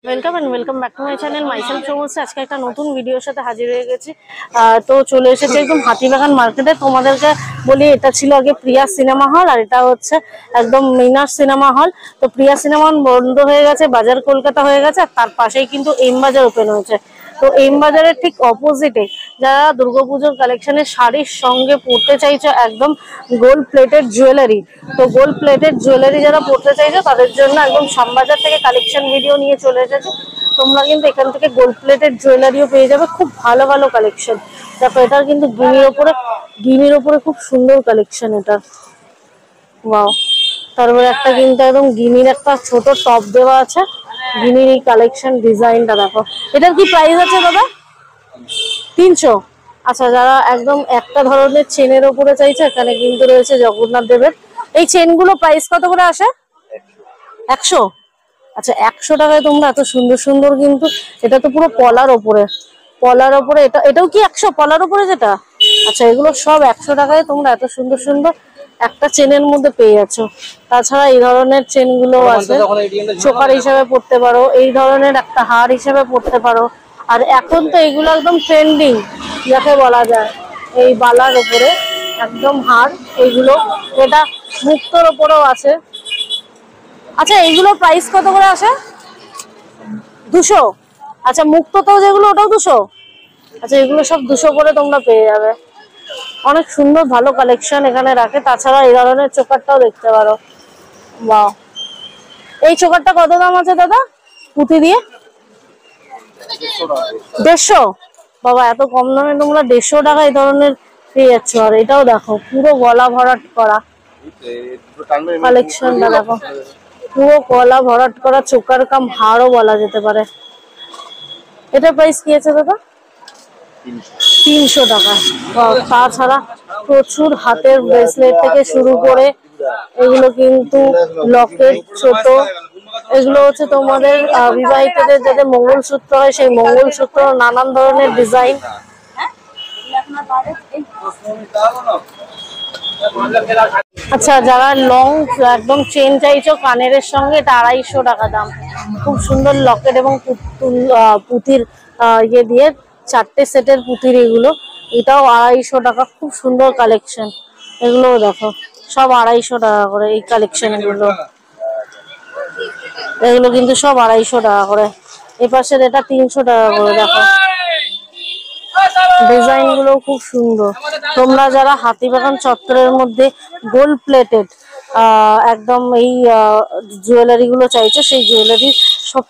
Welcome back to my channel myself সমস্যা। আজকে একটা নতুন ভিডিওর সাথে হাজির হয়ে গেছি। তো চলে এসেছি একদম হাতিবাগান মার্কেটে। তোমাদেরকে বলি, এটা ছিল আগে প্রিয়া সিনেমা হল, আর এটা হচ্ছে একদম মিনার সিনেমা হল। তো প্রিয়া সিনেমা হল বন্ধ হয়ে গেছে, বাজার কলকাতা হয়ে গেছে, আর তার পাশেই কিন্তু এম বাজার ওপেন হয়েছে। তো এম বাজারের ঠিক অপোজিটে যারা দুর্গাপুজোর কালেকশনের শাড়ির সঙ্গে পরতে চাইছো, একদম গোল্ড প্লেটেড জুয়েলারি, তো গোল্ড প্লেটেড জুয়েলারি যারা পরতে চাইছো তাদের জন্য একদম শ্যামবাজার থেকে কালেকশন ভিডিও নিয়ে চলে এসেছে। তোমরা কিন্তু এখান থেকে গোল্ড প্লেটেড জুয়েলারিও পেয়ে যাবে, খুব ভালো ভালো কালেকশন। দেখো, এটার কিন্তু গিনির ওপরে খুব সুন্দর কালেকশন এটা। ওয়াও। তারপরে একটা কিন্তু একদম গিনির একটা ছোট টপ দেওয়া আছে। গিনির এই কালেকশন ডিজাইনটা দেখো। এটার কি প্রাইস আছে দাদা? 300। আচ্ছা, যারা একদম একটা ধরনের চেনের ওপরে চাইছে, এখানে কিন্তু রয়েছে জগন্নাথ দেবের। এই চেনগুলো প্রাইস কত করে আসে? 100। আচ্ছা, 100 টাকায় তোমরা এত সুন্দর সুন্দর, কিন্তু এটা তো পুরো পলার ওপরে। এটাও কি 100 পলার ওপরে যেটা? আচ্ছা, এগুলো সব 100 টাকায় তোমরা এত সুন্দর সুন্দর একটা চেনের মধ্যে পেয়ে যাচ্ছ। তাছাড়া এই ধরনের চেনগুলো আছে, চোকার হিসাবে পড়তে পারো, এই ধরনের একটা হার হিসাবে পড়তে পারো। আর এখন তো এগুলো একদম ট্রেন্ডিং, যাকে বলা যায় এই বালার ওপরে একদম হার। এইগুলো এটা মুক্তোর ওপরেও আছে। আচ্ছা, এইগুলো প্রাইস কত করে আসে? 200। আচ্ছা, মুক্তোতেও যেগুলো ওটাও 200। আচ্ছা, এগুলো সব 200 করে তোমরা পেয়ে যাবে। অনেক সুন্দর ভালো কালেকশন এখানে রাখে। তাছাড়া এই ধরনের চোকারটাও দেখতে পারো। বাহ, এই চোকারটা কত দাম আছে দাদা পুঁতি দিয়ে? 150। বাবা, এত কম দামে তোমরা 150 টাকা এই ধরনের পেয়ে যাচ্ছ। আর এটাও দেখো, পুরো গলা ভরাট করা কালেকশনটা দেখো, পুরো গলা ভরাট করা চোকার কাম হারও বলা যেতে পারে। এটা প্রাইস কি আছে দাদা? 300 টাকা। তাছাড়া প্রচুর হাতের ব্রেসলেট থেকে শুরু করে এগুলো কিন্তু লকেট, ছোট, এগুলো হচ্ছে তোমাদের বিবাহিতদের যাদের মঙ্গলসূত্র হয়, সেই মঙ্গলসূত্র, নানান ধরনের ডিজাইন। আচ্ছা, যারা লং একদম চেন চাইছো কানের সঙ্গে, এটা 250 টাকা দাম। খুব সুন্দর লকেট এবং পুঁতির ইয়ে দিয়ে 4টে সেটের পুঁতির এগুলো। এটাও 250 টাকা। খুব সুন্দর কালেকশন। এগুলোও দেখো, সব 250 টাকা করে এই কালেকশন গুলো। এগুলো কিন্তু সব 250 টাকা করে। এই পাশের এটা 300 টাকা করে। দেখো, ডিজাইন গুলো খুব সুন্দর। তোমরা যারা হাতিবাগান চত্বরের মধ্যে গোল্ড প্লেটেড একদম এই জুয়েলারি গুলো চাইছো, সেই জুয়েলারি সব